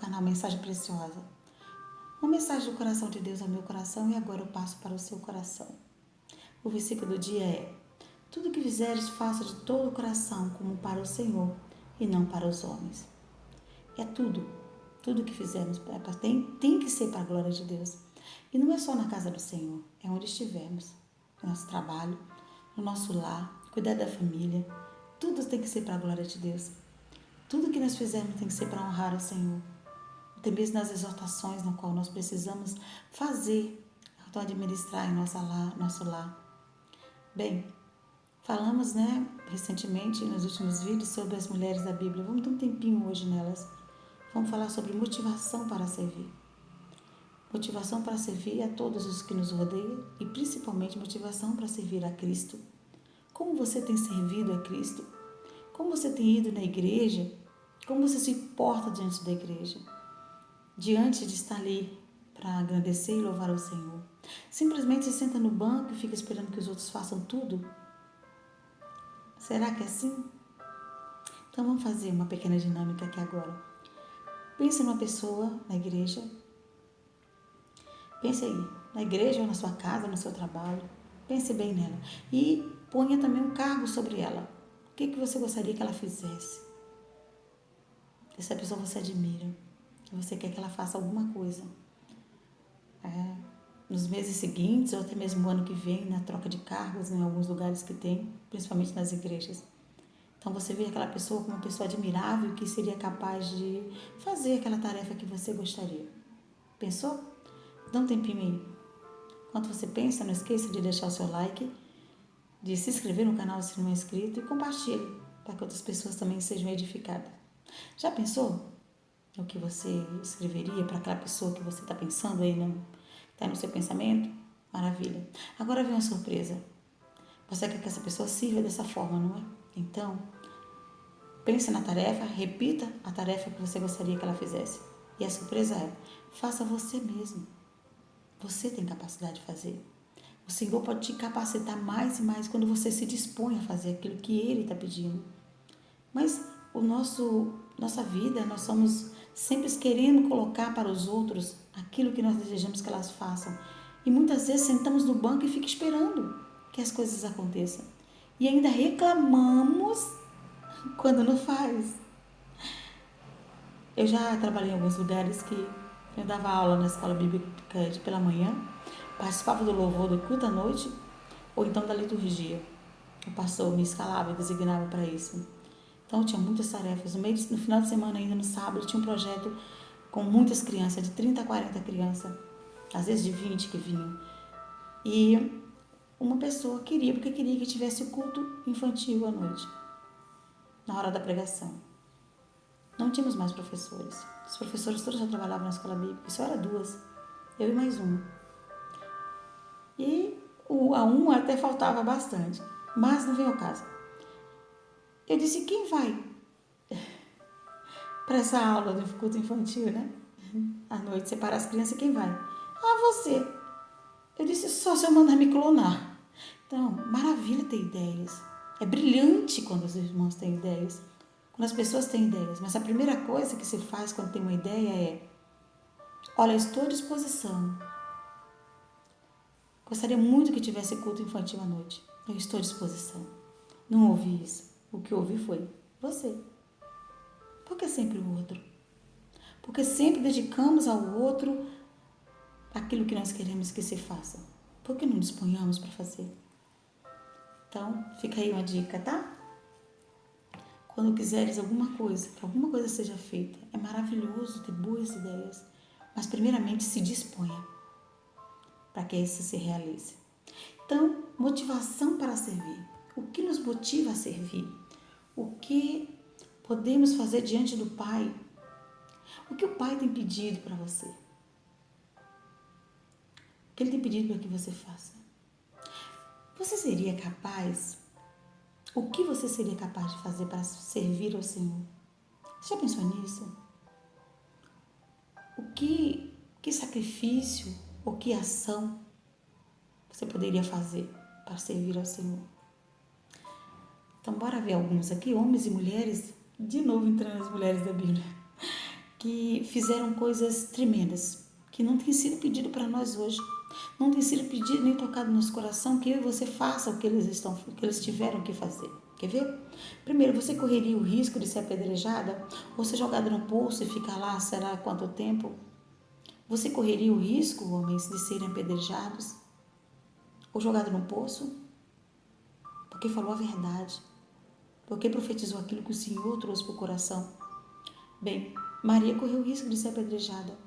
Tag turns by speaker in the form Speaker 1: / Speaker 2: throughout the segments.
Speaker 1: canal Mensagem Preciosa. Uma mensagem do coração de Deus ao meu coração e agora eu passo para o seu coração. O versículo do dia é: tudo que fizeres, faça de todo o coração, como para o Senhor e não para os homens. É tudo que fizermos tem que ser para a glória de Deus. E não é só na casa do Senhor, é onde estivermos, no nosso trabalho, no nosso lar, cuidar da família. Tudo tem que ser para a glória de Deus. Tudo que nós fizermos tem que ser para honrar o Senhor. Até mesmo nas exortações no qual nós precisamos fazer, então administrar em nosso lar. Bem, falamos, recentemente, nos últimos vídeos, sobre as mulheres da Bíblia. Vamos dar um tempinho hoje nelas. Vamos falar sobre motivação para servir. Motivação para servir a todos os que nos rodeiam e principalmente motivação para servir a Cristo. Como você tem servido a Cristo? Como você tem ido na igreja? Como você se porta diante da igreja? Diante de estar ali para agradecer e louvar ao Senhor. Simplesmente se senta no banco e fica esperando que os outros façam tudo? Será que é assim? Então vamos fazer uma pequena dinâmica aqui agora. Pense numa pessoa na igreja. Pense aí, na igreja ou na sua casa, no seu trabalho. Pense bem nela. E ponha também um cargo sobre ela. O que você gostaria que ela fizesse? Essa pessoa você admira. Você quer que ela faça alguma coisa. Nos meses seguintes, ou até mesmo no ano que vem, na troca de cargos, em alguns lugares que tem, principalmente nas igrejas. Então você vê aquela pessoa como uma pessoa admirável que seria capaz de fazer aquela tarefa que você gostaria. Pensou? Dá um tempinho aí. Enquanto você pensa, não esqueça de deixar o seu like, de se inscrever no canal se não é inscrito e compartilhe para que outras pessoas também sejam edificadas. Já pensou no que você escreveria para aquela pessoa que você está pensando aí, está no seu pensamento? Maravilha. Agora vem uma surpresa. Você quer que essa pessoa sirva dessa forma, não é? Então, pense na tarefa, repita a tarefa que você gostaria que ela fizesse. E a surpresa é: faça você mesmo. Você tem capacidade de fazer. O Senhor pode te capacitar mais e mais quando você se dispõe a fazer aquilo que Ele está pedindo. Mas nossa vida, nós somos sempre querendo colocar para os outros aquilo que nós desejamos que elas façam. E muitas vezes sentamos no banco e ficamos esperando que as coisas aconteçam. E ainda reclamamos quando não faz. Eu já trabalhei em alguns lugares que eu dava aula na escola bíblica pela manhã, participava do louvor do culto à noite, ou então da liturgia. O pastor me escalava e designava para isso. Então, eu tinha muitas tarefas. No final de semana, ainda no sábado, tinha um projeto com muitas crianças, de 30 a 40 crianças, às vezes de 20 que vinham. E uma pessoa queria que tivesse o culto infantil à noite, na hora da pregação. Não tínhamos mais professores. Os professores todos já trabalhavam na escola bíblica, só era 2, eu e mais uma. E a uma até faltava bastante, mas não veio ao caso. Eu disse: quem vai para essa aula do culto infantil, à noite, separar as crianças, quem vai? Você. Eu disse: só se eu mandar me clonar. Então, maravilha ter ideias. É brilhante quando os irmãos têm ideias, quando as pessoas têm ideias. Mas a primeira coisa que se faz quando tem uma ideia é: olha, eu estou à disposição. Gostaria muito que tivesse culto infantil à noite. Eu estou à disposição. Não ouvi isso. O que ouvi foi você. Por que sempre o outro? Porque sempre dedicamos ao outro aquilo que nós queremos que se faça. Por que não disponhamos para fazer? Então, fica aí uma dica, tá? Quando quiseres alguma coisa, que alguma coisa seja feita, é maravilhoso ter boas ideias, mas primeiramente se disponha para que isso se realize. Então, motivação para servir. O que nos motiva a servir? O que podemos fazer diante do Pai? O que o Pai tem pedido para você? O que Ele tem pedido para que você faça? Você seria capaz? O que você seria capaz de fazer para servir ao Senhor? Você já pensou nisso? Que sacrifício ou que ação você poderia fazer para servir ao Senhor? Então, bora ver alguns aqui, homens e mulheres, de novo entrando as mulheres da Bíblia, que fizeram coisas tremendas, que não tem sido pedido para nós hoje. Não tem sido pedido nem tocado no nosso coração que eu e você faça o que eles tiveram que fazer. Quer ver? Primeiro, você correria o risco de ser apedrejada ou ser jogada no poço e ficar lá, será quanto tempo? Você correria o risco, homens, de serem apedrejados ou jogados no poço? Porque falou a verdade. Porque profetizou aquilo que o Senhor trouxe para o coração. Bem, Maria correu o risco de ser apedrejada.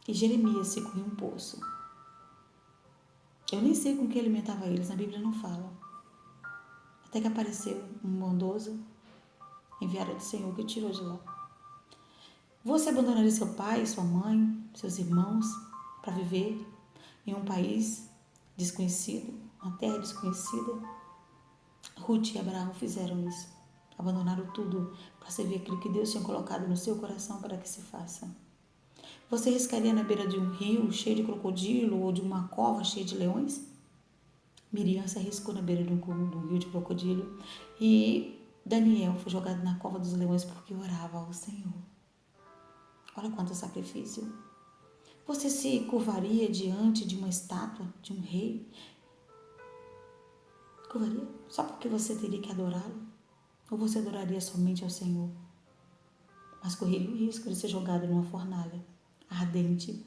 Speaker 1: E Jeremias se correu um poço. Eu nem sei com que alimentava eles, na Bíblia não fala. Até que apareceu um bondoso, enviado do Senhor, que tirou de lá. Você abandonaria seu pai, sua mãe, seus irmãos, para viver em um país desconhecido, uma terra desconhecida? Ruth e Abraão fizeram isso. Abandonaram tudo para servir aquilo que Deus tinha colocado no seu coração para que se faça. Você riscaria na beira de um rio cheio de crocodilo ou de uma cova cheia de leões? Miriam se arriscou na beira de um rio de crocodilo e Daniel foi jogado na cova dos leões porque orava ao Senhor. Olha quanto sacrifício. Você se curvaria diante de uma estátua, de um rei? Curvaria? Só porque você teria que adorá-lo? Ou você adoraria somente ao Senhor? Mas correria o risco de ser jogado numa fornalha ardente.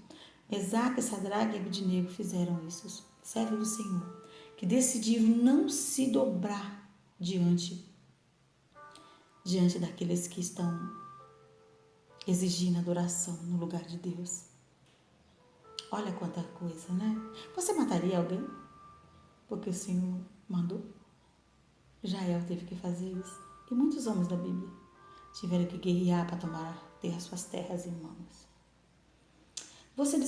Speaker 1: Mesaque, Sadraque e Abednego fizeram isso. Servos do Senhor, que decidiram não se dobrar diante daqueles que estão exigindo adoração no lugar de Deus. Olha quanta coisa, né? Você mataria alguém? Porque o Senhor mandou? Jael teve que fazer isso. E muitos homens da Bíblia tiveram que guerrear para ter as suas terras em mãos. Você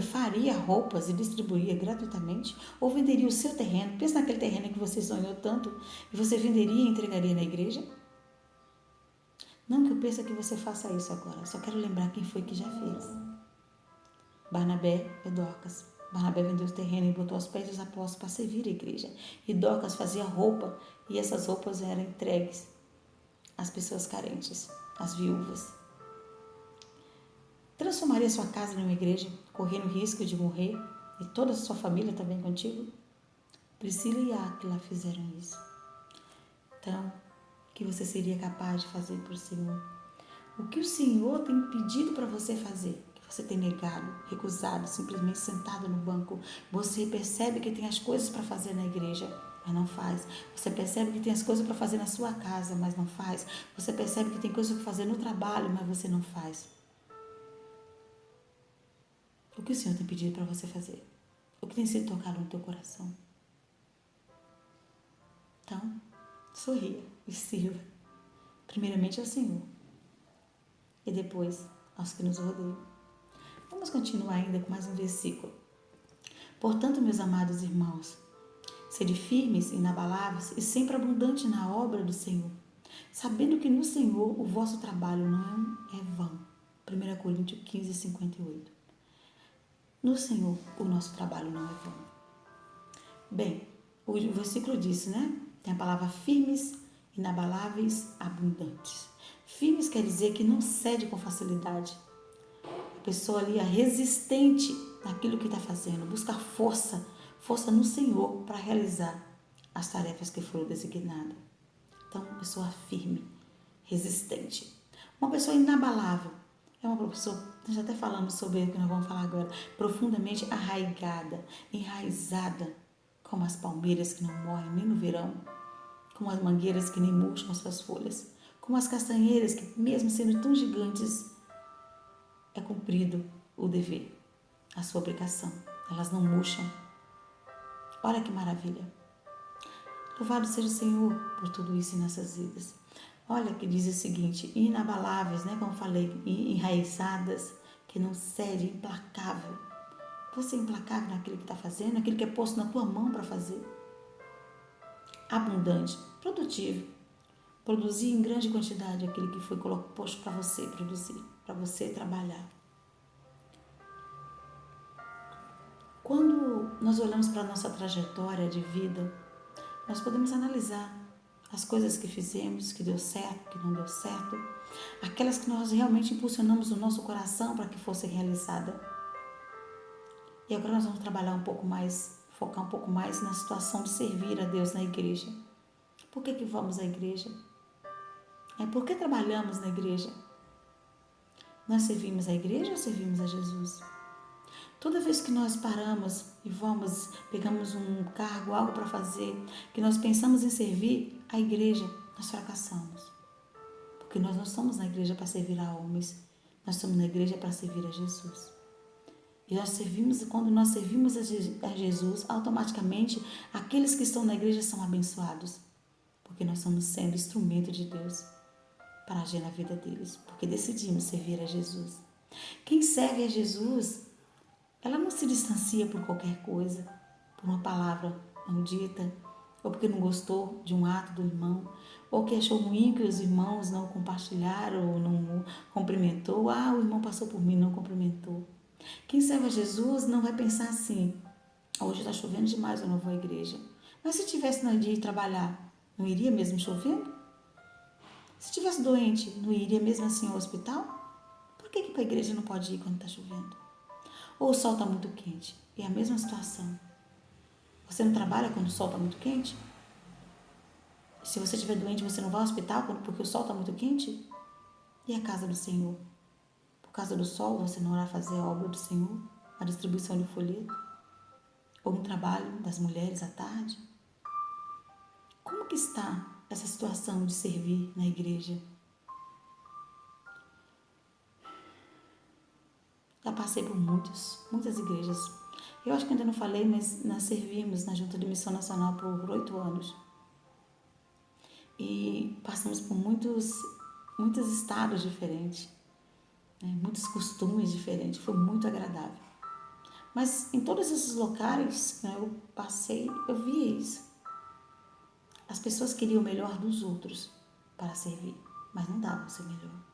Speaker 1: faria roupas e distribuiria gratuitamente? Ou venderia o seu terreno? Pensa naquele terreno que você sonhou tanto e você venderia e entregaria na igreja? Não que eu pense que você faça isso agora, só quero lembrar quem foi que já fez. Barnabé e Dorcas. Barnabé vendeu o terreno e botou aos pés dos apóstolos para servir a igreja. E Dorcas fazia roupa e essas roupas eram entregues às pessoas carentes, às viúvas. Transformaria sua casa numa igreja, correndo o risco de morrer e toda a sua família também contigo? Priscila e Áquila fizeram isso. Então, o que você seria capaz de fazer por Senhor? O que o Senhor tem pedido para você fazer? Que você tem negado, recusado, simplesmente sentado no banco. Você percebe que tem as coisas para fazer na igreja, mas não faz. Você percebe que tem as coisas para fazer na sua casa, mas não faz. Você percebe que tem coisas para fazer no trabalho, mas você não faz. O que o Senhor tem pedido para você fazer? O que tem sido tocado no teu coração? Então, sorria e sirva. Primeiramente ao Senhor e depois aos que nos rodeiam. Vamos continuar ainda com mais um versículo. Portanto, meus amados irmãos, sede firmes, inabaláveis e sempre abundantes na obra do Senhor, sabendo que no Senhor o vosso trabalho não é vão. 1 Coríntios 15, 58. No Senhor, o nosso trabalho não é vão. Bem, o versículo diz, né? Tem a palavra firmes, inabaláveis, abundantes. Firmes quer dizer que não cede com facilidade. A pessoa ali é resistente naquilo que está fazendo, busca força no Senhor para realizar as tarefas que foram designadas. Então, uma pessoa firme, resistente. Uma pessoa inabalável. É uma pessoa, já até falamos sobre o que nós vamos falar agora, profundamente arraigada, enraizada, como as palmeiras que não morrem nem no verão, como as mangueiras que nem murcham as suas folhas, como as castanheiras que, mesmo sendo tão gigantes, é cumprido o dever, a sua obrigação. Elas não murcham. Olha que maravilha. Louvado seja o Senhor por tudo isso em nossas vidas. Olha que diz o seguinte, inabaláveis, né? Como falei, enraizadas, que não cede, implacável. Você é implacável naquilo que está fazendo, naquilo que é posto na tua mão para fazer. Abundante, produtivo. Produzir em grande quantidade aquilo que foi posto para você produzir, para você trabalhar. Quando nós olhamos para a nossa trajetória de vida, nós podemos analisar as coisas que fizemos, que deu certo, que não deu certo, aquelas que nós realmente impulsionamos no nosso coração para que fosse realizada. E agora nós vamos trabalhar um pouco mais, focar um pouco mais na situação de servir a Deus na igreja. Por que vamos à igreja? Por que trabalhamos na igreja? Nós servimos a igreja ou servimos a Jesus? Toda vez que nós paramos e pegamos um cargo, algo para fazer, que nós pensamos em servir a igreja, nós fracassamos. Porque nós não estamos na igreja para servir a homens, nós estamos na igreja para servir a Jesus. E quando nós servimos a Jesus, automaticamente aqueles que estão na igreja são abençoados. Porque nós estamos sendo instrumento de Deus para agir na vida deles. Porque decidimos servir a Jesus. Quem serve a Jesus, ela não se distancia por qualquer coisa, por uma palavra não dita, ou porque não gostou de um ato do irmão, ou que achou ruim que os irmãos não compartilharam ou não cumprimentou. O irmão passou por mim, não cumprimentou. Quem serve a Jesus não vai pensar assim: hoje está chovendo demais, eu não vou à igreja. Mas se tivesse no dia de trabalhar, não iria mesmo chovendo? Se tivesse doente, não iria mesmo assim ao hospital? Por que para a igreja não pode ir quando está chovendo? Ou o sol está muito quente? É a mesma situação. Você não trabalha quando o sol está muito quente? Se você estiver doente, você não vai ao hospital porque o sol está muito quente? E a casa do Senhor? Por causa do sol, você não irá fazer a obra do Senhor? A distribuição de folheto? Ou um trabalho das mulheres à tarde? Como que está essa situação de servir na igreja? Já passei por muitas igrejas. Eu acho que ainda não falei, mas nós servimos na Junta de Missão Nacional por 8 anos. E passamos por muitos estados diferentes, muitos costumes diferentes. Foi muito agradável. Mas em todos esses locais eu passei, eu via isso. As pessoas queriam o melhor dos outros para servir, mas não davam o seu melhor.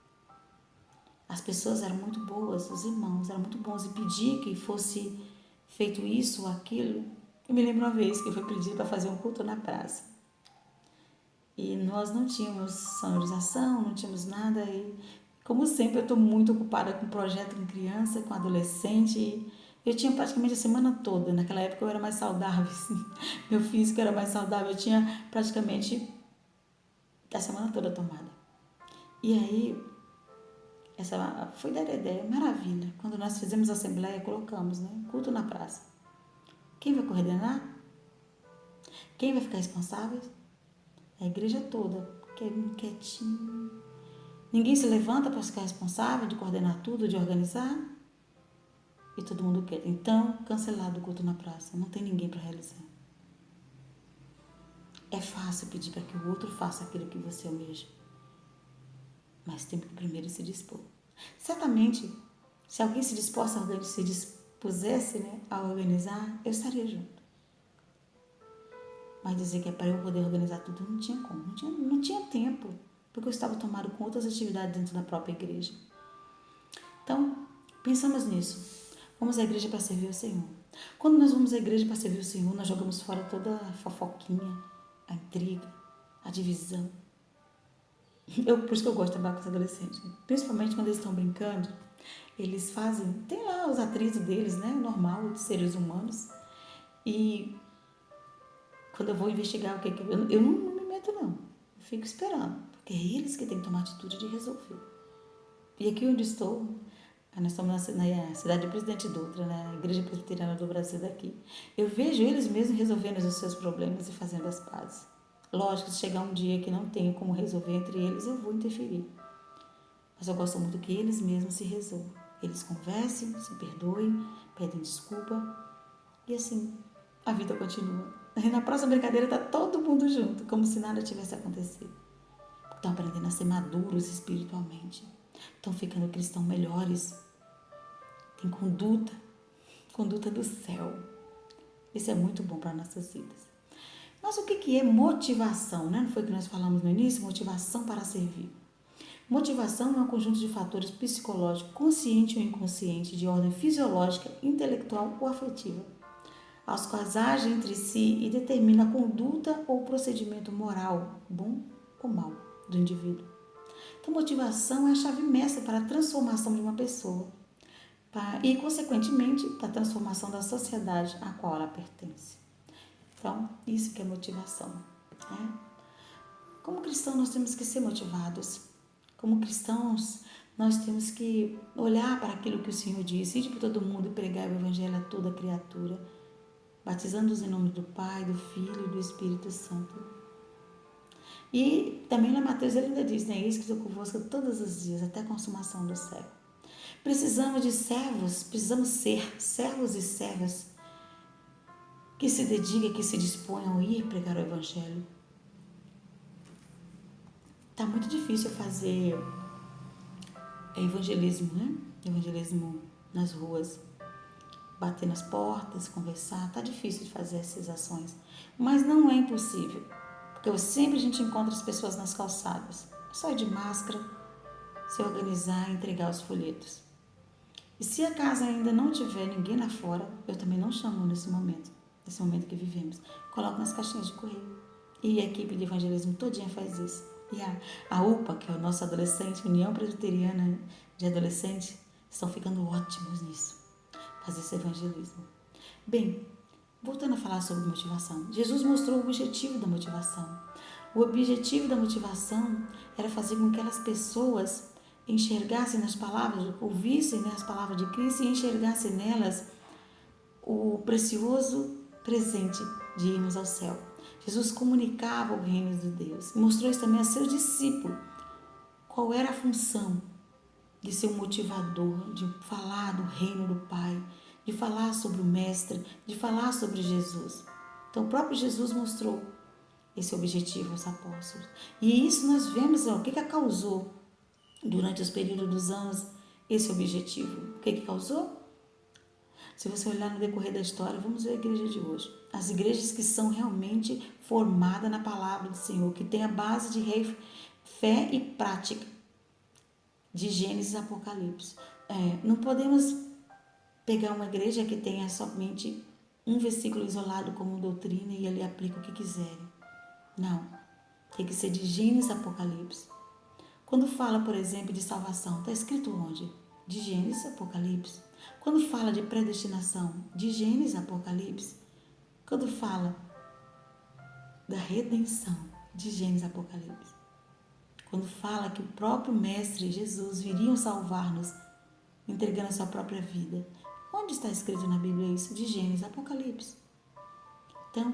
Speaker 1: As pessoas eram muito boas, os irmãos eram muito bons, e pedir que fosse feito isso ou aquilo. Eu me lembro uma vez que eu fui pedir para fazer um culto na praça. E nós não tínhamos sonorização, não tínhamos nada. E, como sempre, eu estou muito ocupada com projeto com criança, com adolescente. Eu tinha praticamente a semana toda. Naquela época eu era mais saudável, assim. Meu físico era mais saudável. Eu tinha praticamente a semana toda tomada. E aí, essa foi da ideia, maravilha. Quando nós fizemos a assembleia, colocamos, culto na praça. Quem vai coordenar? Quem vai ficar responsável? A igreja toda, quietinho. Ninguém se levanta para ficar responsável de coordenar tudo, de organizar. E todo mundo quer. Então, cancelado o culto na praça. Não tem ninguém para realizar. É fácil pedir para que o outro faça aquilo que você almeja. Mas tem que primeiro se dispor. Certamente, se alguém se dispusesse a organizar, eu estaria junto. Mas dizer que é para eu poder organizar tudo, não tinha como. Não tinha tempo, porque eu estava tomado com outras atividades dentro da própria igreja. Então, pensamos nisso. Vamos à igreja para servir o Senhor. Quando nós vamos à igreja para servir o Senhor, nós jogamos fora toda a fofoquinha, a intriga, a divisão. Por isso que eu gosto de trabalhar com os adolescentes. Principalmente quando eles estão brincando, eles fazem, tem lá os atritos deles, normal, de seres humanos. E quando eu vou investigar o que eu não me meto não. Eu fico esperando, porque é eles que têm que tomar atitude de resolver. E aqui onde estou, nós estamos na cidade de Presidente Dutra, na Igreja Presbiteriana do Brasil daqui. Eu vejo eles mesmos resolvendo os seus problemas e fazendo as pazes. Lógico, se chegar um dia que não tenho como resolver entre eles, eu vou interferir. Mas eu gosto muito que eles mesmos se resolvam. Eles conversem, se perdoem, pedem desculpa. E assim, a vida continua. E na próxima brincadeira está todo mundo junto, como se nada tivesse acontecido. Estão aprendendo a ser maduros espiritualmente. Estão ficando cristãos melhores. Tem conduta do céu. Isso é muito bom para nossas vidas. Mas o que é motivação? Não foi o que nós falamos no início? Motivação para servir. Motivação é um conjunto de fatores psicológicos, consciente ou inconsciente, de ordem fisiológica, intelectual ou afetiva. aos quais age entre si e determina a conduta ou procedimento moral, bom ou mau, do indivíduo. Então, motivação é a chave mestra para a transformação de uma pessoa e, consequentemente, para a transformação da sociedade a qual ela pertence. Então, isso que é motivação. Né? Como cristãos, nós temos que ser motivados. Como cristãos, nós temos que olhar para aquilo que o Senhor disse, ir para todo mundo e pregar o Evangelho a toda criatura, batizando-os em nome do Pai, do Filho e do Espírito Santo. E também lá em Mateus ele ainda diz, né? Eis que estou convosco todos os dias, até a consumação do século. Precisamos de servos, precisamos ser servos e servas que se dediquem, que se disponham a ir pregar o Evangelho. Está muito difícil fazer evangelismo, né? Evangelismo nas ruas, bater nas portas, conversar. Está difícil de fazer essas ações, mas não é impossível, porque sempre a gente encontra as pessoas nas calçadas. Só ir de máscara, se organizar e entregar os folhetos. E se a casa ainda não tiver ninguém lá fora, eu também não chamo nesse momento que vivemos. Coloco nas caixinhas de correio. E a equipe de evangelismo todinha faz isso. E a UPA, que é o nosso adolescente, União Presbiteriana de Adolescentes, estão ficando ótimos nisso, fazer esse evangelismo. Bem, voltando a falar sobre motivação, Jesus mostrou o objetivo da motivação. O objetivo da motivação era fazer com que aquelas pessoas enxergassem nas palavras, ouvissem, né, as palavras de Cristo e enxergassem nelas o precioso presente de irmos ao céu. Jesus comunicava o reino de Deus. Mostrou isso também a seus discípulos. Qual era a função de ser um motivador, de falar do reino do Pai, de falar sobre o Mestre, de falar sobre Jesus. Então, o próprio Jesus mostrou esse objetivo aos apóstolos. E isso nós vemos, o que causou durante os períodos dos anos esse objetivo. O que causou? Se você olhar no decorrer da história, vamos ver a igreja de hoje. As igrejas que são realmente formadas na palavra do Senhor, que tem a base de fé e prática, de Gênesis e Apocalipse. Não podemos pegar uma igreja que tenha somente um versículo isolado como doutrina e ali aplica o que quiserem. Não. Tem que ser de Gênesis e Apocalipse. Quando fala, por exemplo, de salvação, está escrito onde? De Gênesis e Apocalipse. Quando fala de predestinação, de Gênesis e Apocalipse. Quando fala da redenção, de Gênesis e Apocalipse. Quando fala que o próprio Mestre Jesus viria salvar-nos, entregando a sua própria vida. Onde está escrito na Bíblia isso? De Gênesis e Apocalipse. Então,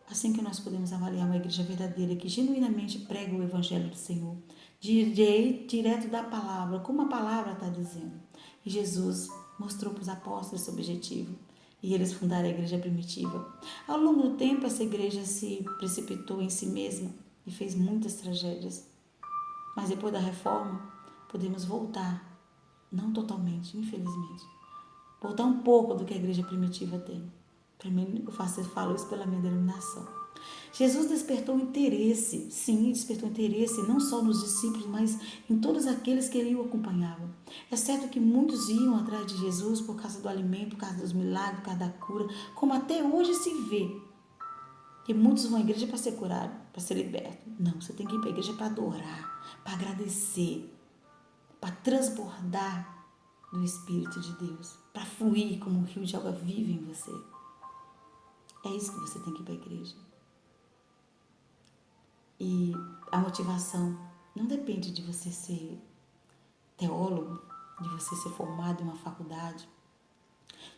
Speaker 1: assim que nós podemos avaliar uma igreja verdadeira que genuinamente prega o Evangelho do Senhor, direto da palavra, como a palavra está dizendo. E Jesus mostrou para os apóstolos esse objetivo e eles fundaram a igreja primitiva. Ao longo do tempo, essa igreja se precipitou em si mesma e fez muitas tragédias. Mas depois da reforma, podemos voltar, não totalmente, infelizmente, voltar um pouco do que a igreja primitiva tem. Para mim, eu falo isso pela minha denominação. Jesus despertou interesse, sim, despertou interesse não só nos discípulos, mas em todos aqueles que o acompanhavam. É certo que muitos iam atrás de Jesus por causa do alimento, por causa dos milagres, por causa da cura, como até hoje se vê. Que muitos vão à igreja para ser curado, para ser liberto. Não, você tem que ir para a igreja para adorar, para agradecer, para transbordar do Espírito de Deus, para fluir como um rio de água viva em você. É isso que você tem que ir para a igreja. E a motivação não depende de você ser teólogo, de você ser formado em uma faculdade,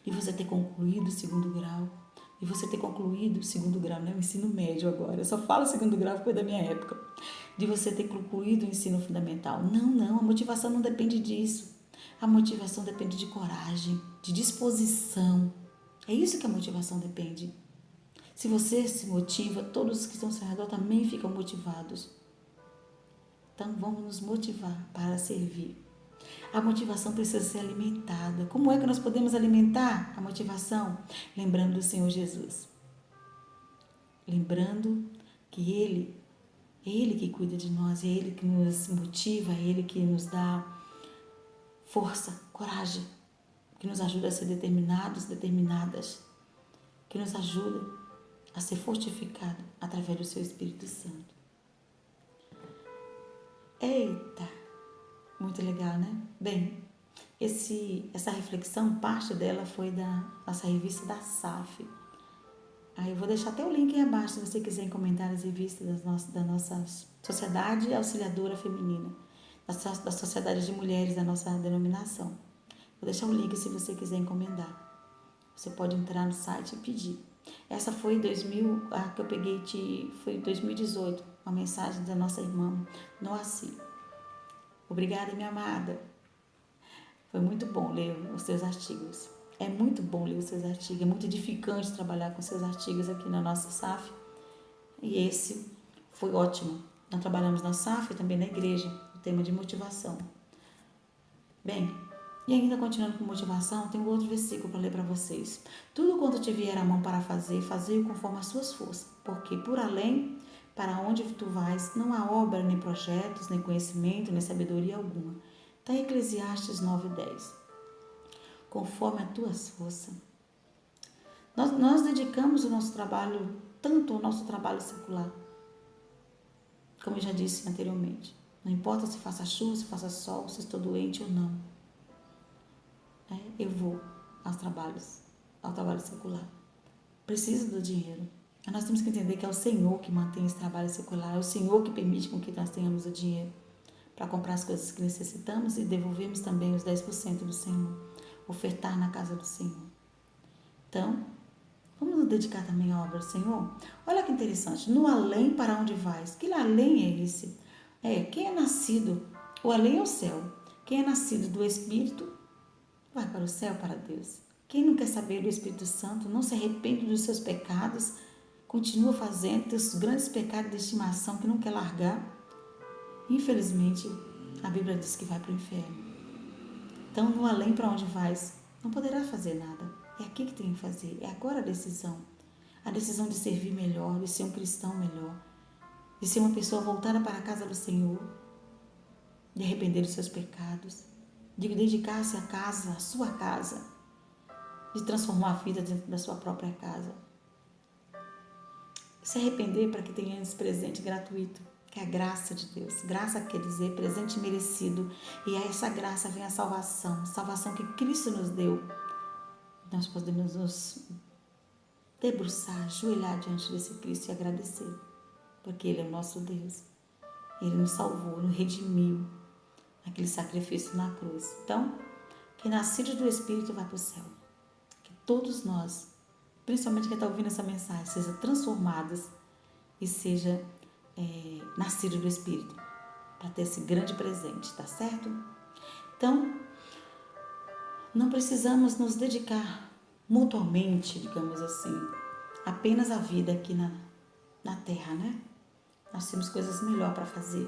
Speaker 1: de você ter concluído o segundo grau, de você ter concluído o segundo grau, não é o ensino médio agora, eu só falo segundo grau porque é da minha época, de você ter concluído o ensino fundamental. Não, a motivação não depende disso. A motivação depende de coragem, de disposição. É isso que a motivação depende. Se você se motiva, todos os que estão ao seu redor também ficam motivados. Então, vamos nos motivar para servir. A motivação precisa ser alimentada. Como é que nós podemos alimentar a motivação? Lembrando do Senhor Jesus. Lembrando que Ele que cuida de nós, é Ele que nos motiva, é Ele que nos dá força, coragem, que nos ajuda a ser determinados, determinadas. que nos ajuda a ser fortificado através do seu Espírito Santo. Eita, muito legal, né? Bem, essa reflexão, parte dela foi da nossa revista da SAF. Aí eu vou deixar até o link aí abaixo se você quiser encomendar as revistas da nossa Sociedade Auxiliadora Feminina, da Sociedade de Mulheres da nossa denominação. Vou deixar o link se você quiser encomendar. Você pode entrar no site e pedir. Essa foi a que eu peguei, foi 2018, uma mensagem da nossa irmã Noaci. Obrigada, minha amada. Foi muito bom ler os seus artigos. É muito bom ler os seus artigos, é muito edificante trabalhar com seus artigos aqui na nossa SAF. E esse foi ótimo. Nós trabalhamos na SAF e também na igreja, o tema de motivação. Bem, e ainda continuando com motivação, tem um outro versículo para ler para vocês. Tudo quanto te vier a mão para fazer, fazei-o conforme as suas forças, porque por além, para onde tu vais, não há obra, nem projetos, nem conhecimento, nem sabedoria alguma. Está em Eclesiastes 9:10. Conforme as tuas forças. Nós dedicamos o nosso trabalho, tanto ao nosso trabalho secular, como eu já disse anteriormente. Não importa se faça chuva, se faça sol, se estou doente ou não. Eu vou ao trabalho secular. Preciso do dinheiro. Mas nós temos que entender que é o Senhor que mantém esse trabalho secular, é o Senhor que permite com que nós tenhamos o dinheiro para comprar as coisas que necessitamos e devolvemos também os 10% do Senhor, ofertar na casa do Senhor. Então, vamos nos dedicar também à obra do Senhor? Olha que interessante, no além para onde vais? Que além é esse? Quem é nascido, o além é o céu. Quem é nascido do Espírito vai para o céu, para Deus. Quem não quer saber do Espírito Santo, não se arrepende dos seus pecados, continua fazendo os grandes pecados de estimação que não quer largar, infelizmente, a Bíblia diz que vai para o inferno. Então, no além para onde vais, não poderá fazer nada. É aqui que tem que fazer, é agora a decisão. A decisão de servir melhor, de ser um cristão melhor, de ser uma pessoa voltada para a casa do Senhor, de arrepender dos seus pecados, de dedicar-se à casa, à sua casa, de transformar a vida dentro da sua própria casa. Se arrepender para que tenha esse presente gratuito, que é a graça de Deus. Graça quer dizer presente merecido. E a essa graça vem a salvação que Cristo nos deu. Nós podemos nos debruçar, ajoelhar diante desse Cristo e agradecer, porque Ele é o nosso Deus. Ele nos salvou, nos redimiu, aquele sacrifício na cruz. Então, que nascido do Espírito vai para o céu. Que todos nós, principalmente quem está ouvindo essa mensagem, seja transformados e seja nascido do Espírito, para ter esse grande presente, tá certo? Então, não precisamos nos dedicar mutuamente, digamos assim, apenas à vida aqui na Terra, né? Nós temos coisas melhor para fazer.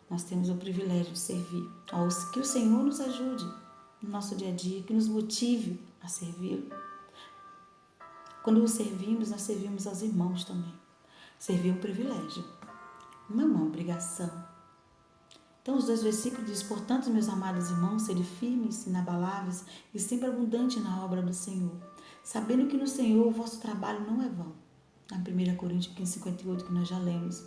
Speaker 1: Nós temos o privilégio de servir. Que o Senhor nos ajude no nosso dia a dia, que nos motive a servi-lo. Quando o servimos, nós servimos aos irmãos também. Servir é um privilégio, não é uma obrigação. Então, os 2 versículos dizem: portanto, meus amados irmãos, sede firmes, inabaláveis e sempre abundantes na obra do Senhor, sabendo que no Senhor o vosso trabalho não é vão. Na 1 Coríntios 15:58, que nós já lemos.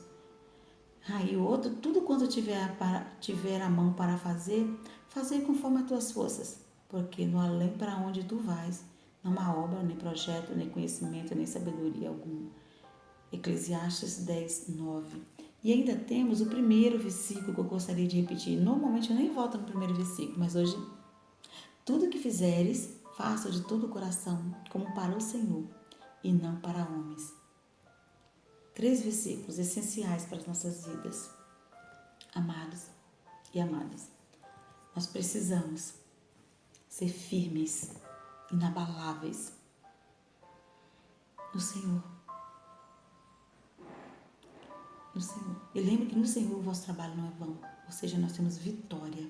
Speaker 1: E o outro: tudo quanto tiver a mão para fazer, fazei conforme as tuas forças, porque no além para onde tu vais, não há obra, nem projeto, nem conhecimento, nem sabedoria alguma. Eclesiastes 10:9. E ainda temos o primeiro versículo que eu gostaria de repetir. Normalmente eu nem volto no primeiro versículo, mas hoje: tudo que fizeres, faça de todo o coração, como para o Senhor, e não para homens. 3 versículos essenciais para as nossas vidas. Amados e amadas, nós precisamos ser firmes, inabaláveis no Senhor. No Senhor. E lembre que no Senhor o vosso trabalho não é vão. Ou seja, nós temos vitória.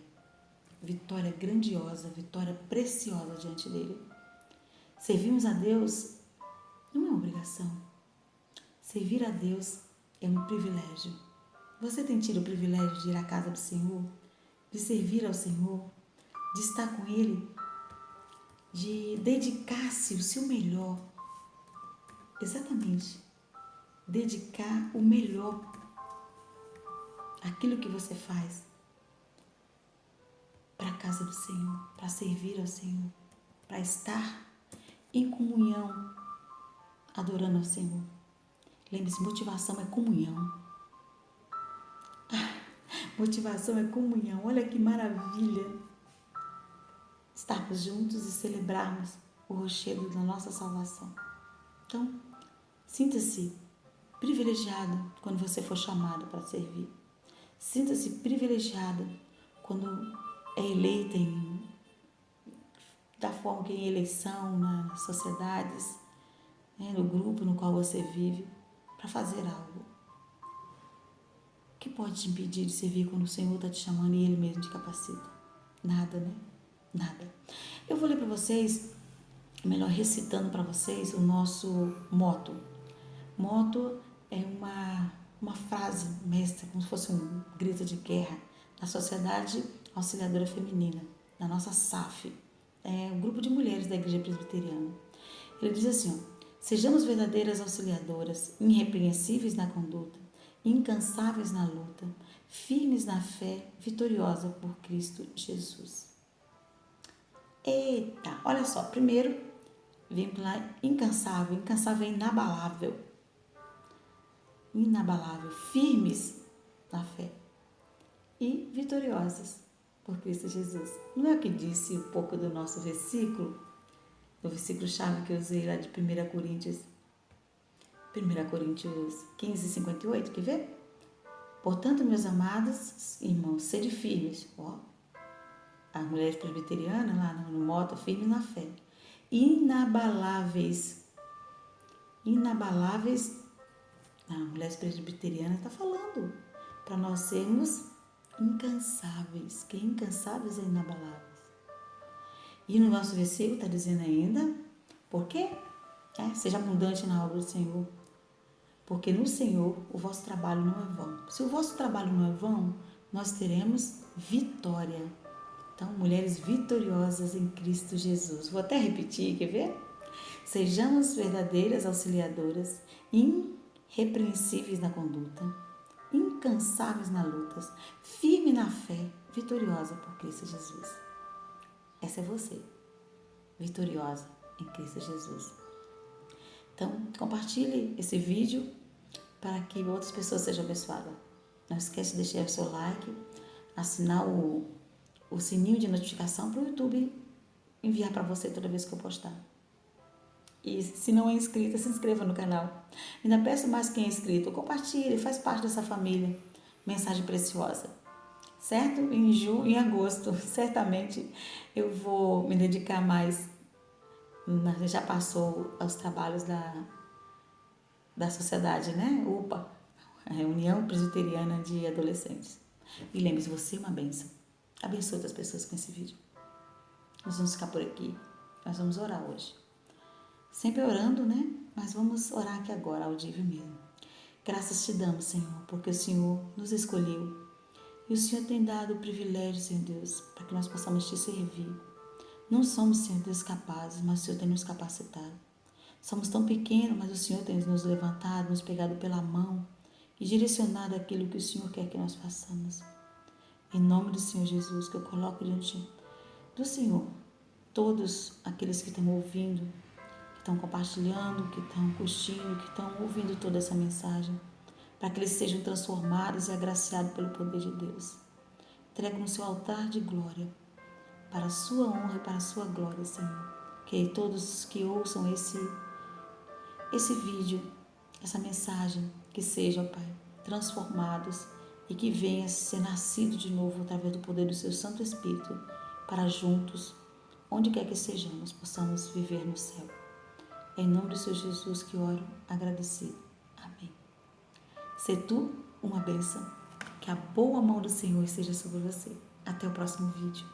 Speaker 1: Vitória grandiosa, vitória preciosa diante dele. Servirmos a Deus não é uma obrigação. Servir a Deus é um privilégio. Você tem tido o privilégio de ir à casa do Senhor, de servir ao Senhor, de estar com Ele, de dedicar-se o seu melhor exatamente dedicar o melhor àquilo que você faz para a casa do Senhor, para servir ao Senhor, para estar em comunhão, adorando ao Senhor. Lembre-se, motivação é comunhão. Motivação é comunhão. Olha que maravilha estarmos juntos e celebrarmos o rochedo da nossa salvação. Então, sinta-se privilegiado quando você for chamado para servir. Sinta-se privilegiado quando é eleita da forma que é em eleição, nas sociedades, no grupo no qual você vive, para fazer algo. O que pode te impedir de servir quando o Senhor está te chamando e Ele mesmo te capacita? Nada, né? Nada. Eu vou ler para vocês, melhor recitando para vocês o nosso motto. Motto é uma frase mestra, como se fosse um grito de guerra da Sociedade Auxiliadora Feminina, da nossa SAF, um grupo de mulheres da Igreja Presbiteriana. Ele diz assim, sejamos verdadeiras auxiliadoras, irrepreensíveis na conduta, incansáveis na luta, firmes na fé, vitoriosa por Cristo Jesus. Eita, olha só, primeiro, vem lá, incansável é inabalável. Inabalável, firmes na fé e vitoriosas por Cristo Jesus. Não é o que disse um pouco do nosso versículo, do versículo-chave que eu usei lá de 1 Coríntios 15, 58, quer ver? Portanto, meus amados irmãos, sede firmes, as mulheres presbiterianas lá no motto, firmes na fé, inabaláveis, a mulher presbiteriana está falando para nós sermos incansáveis. Que incansáveis é inabaláveis. E no nosso versículo está dizendo ainda, por quê? Seja abundante na obra do Senhor. Porque no Senhor o vosso trabalho não é vão. Se o vosso trabalho não é vão, nós teremos vitória. Então, mulheres vitoriosas em Cristo Jesus. Vou até repetir, quer ver? Sejamos verdadeiras auxiliadoras, irrepreensíveis na conduta, incansáveis na luta, firme na fé, vitoriosa por Cristo Jesus. Essa é você, vitoriosa em Cristo Jesus. Então, compartilhe esse vídeo para que outras pessoas sejam abençoadas. Não esquece de deixar o seu like, assinar o sininho de notificação para o YouTube enviar para você toda vez que eu postar. E se não é inscrita, se inscreva no canal. Ainda peço mais quem é inscrito, compartilhe, faz parte dessa família. Mensagem preciosa. Certo? Em agosto, certamente eu vou me dedicar mais. Já passou aos trabalhos da sociedade, né? UPA, a União Presbiteriana de Adolescentes. E lembre-se, você é uma bênção. Abençoe outras pessoas com esse vídeo. Nós vamos ficar por aqui. Nós vamos orar hoje. Sempre orando, né? Mas vamos orar aqui agora, audível mesmo. Graças te damos, Senhor, porque o Senhor nos escolheu. E o Senhor tem dado o privilégio, Senhor Deus, para que nós possamos te servir. Não somos, Senhor Deus, capazes, mas o Senhor tem nos capacitado. Somos tão pequenos, mas o Senhor tem nos levantado, nos pegado pela mão e direcionado aquilo que o Senhor quer que nós façamos. Em nome do Senhor Jesus, que eu coloco diante do Senhor todos aqueles que estão ouvindo, que estão compartilhando, que estão curtindo, que estão ouvindo toda essa mensagem, para que eles sejam transformados e agraciados pelo poder de Deus. Entrego no seu altar de glória, para a sua honra e para a sua glória, Senhor. Que todos que ouçam esse vídeo, essa mensagem, que sejam, Pai, transformados e que venha ser nascido de novo através do poder do seu Santo Espírito, para juntos, onde quer que sejamos, possamos viver no céu. É em nome do Senhor Jesus que oro agradecido. Amém. Se tu uma bênção, que a boa mão do Senhor esteja sobre você. Até o próximo vídeo.